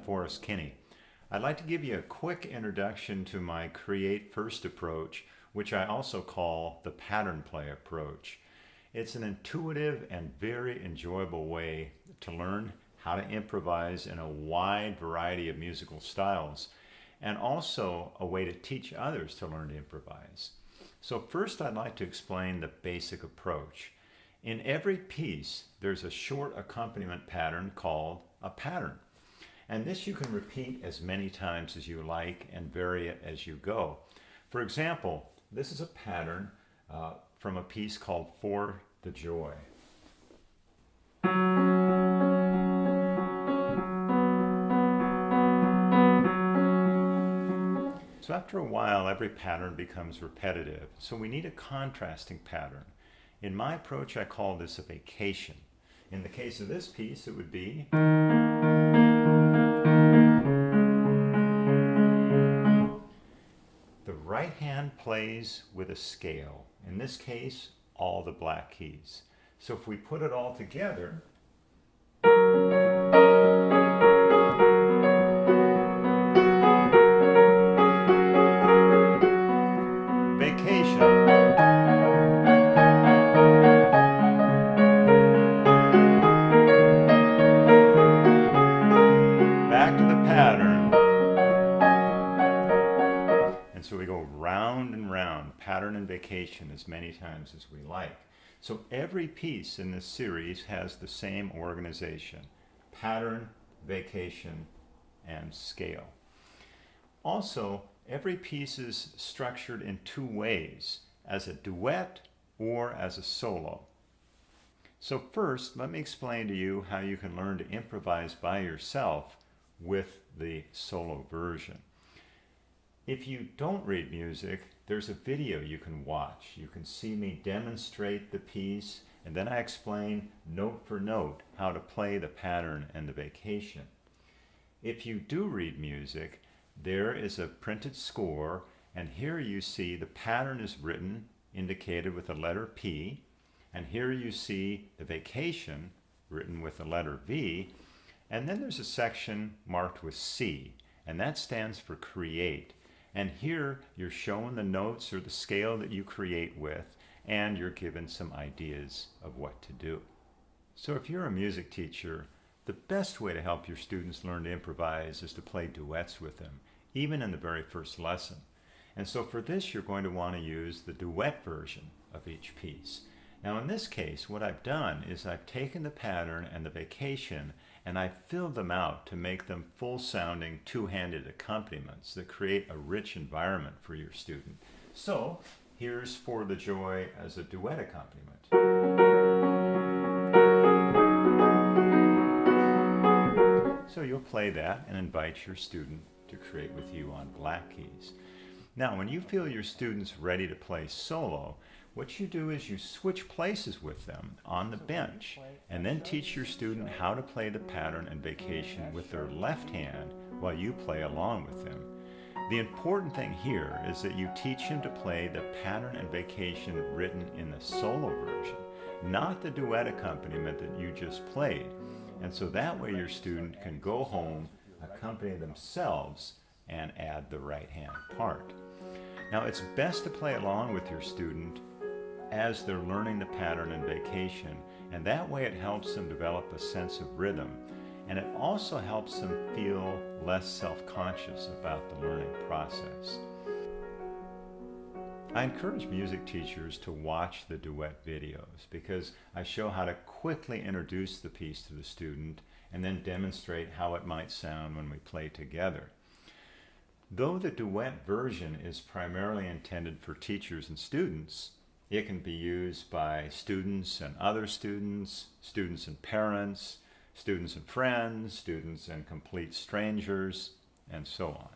Forrest Kinney. I'd like to give you a quick introduction to my Create First approach, which I also call the pattern play approach. It's an intuitive and very enjoyable way to learn how to improvise in a wide variety of musical styles, and also a way to teach others to learn to improvise. So first I'd like to explain the basic approach. In every piece, there's a short accompaniment pattern called a pattern. And this you can repeat as many times as you like and vary it as you go. For example, this is a pattern from a piece called For the Joy. So after a while, every pattern becomes repetitive. So we need a contrasting pattern. In my approach, I call this a vacation. In the case of this piece, it would be the right hand plays with a scale. In this case, all the black keys. So if we put it all together, vacation. Back to the pattern. And so we go round and round, pattern and vacation, as many times as we like. So every piece in this series has the same organization: pattern, vacation, and scale. Also, every piece is structured in two ways, as a duet or as a solo. So first, let me explain to you how you can learn to improvise by yourself with the solo version. If you don't read music, there's a video you can watch. You can see me demonstrate the piece, and then I explain note for note how to play the pattern and the vacation. If you do read music, there is a printed score, and here you see the pattern is written, indicated with the letter P, and here you see the vacation written with the letter V, and then there's a section marked with C, and that stands for create. And here you're shown the notes or the scale that you create with, and you're given some ideas of what to do. So if you're a music teacher, the best way to help your students learn to improvise is to play duets with them, even in the very first lesson. And so for this, you're going to want to use the duet version of each piece. Now in this case, what I've done is I've taken the pattern and the vacation and I've filled them out to make them full-sounding two-handed accompaniments that create a rich environment for your student. So here's For the Joy as a duet accompaniment. So you'll play that and invite your student to create with you on black keys. Now, when you feel your student's ready to play solo, what you do is you switch places with them on the bench and then teach your student how to play the pattern and vacation with their left hand while you play along with them. The important thing here is that you teach him to play the pattern and vacation written in the solo version, not the duet accompaniment that you just played. And so that way your student can go home, accompany themselves, and add the right hand part. Now it's best to play along with your student as they're learning the pattern and vacation, and that way it helps them develop a sense of rhythm, and it also helps them feel less self-conscious about the learning process. I encourage music teachers to watch the duet videos because I show how to quickly introduce the piece to the student and then demonstrate how it might sound when we play together. Though the duet version is primarily intended for teachers and students, it can be used by students and other students, students and parents, students and friends, students and complete strangers, and so on.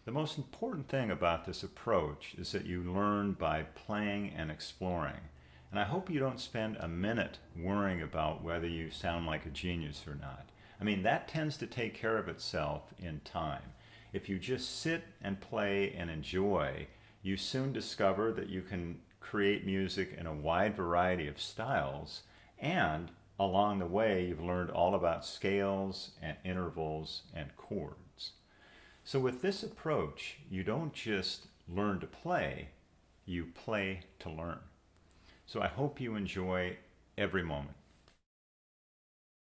The most important thing about this approach is that you learn by playing and exploring. And I hope you don't spend a minute worrying about whether you sound like a genius or not. I mean, that tends to take care of itself in time. If you just sit and play and enjoy, you soon discover that you can create music in a wide variety of styles and along the way, you've learned all about scales and intervals and chords. So with this approach, you don't just learn to play, you play to learn. So I hope you enjoy every moment.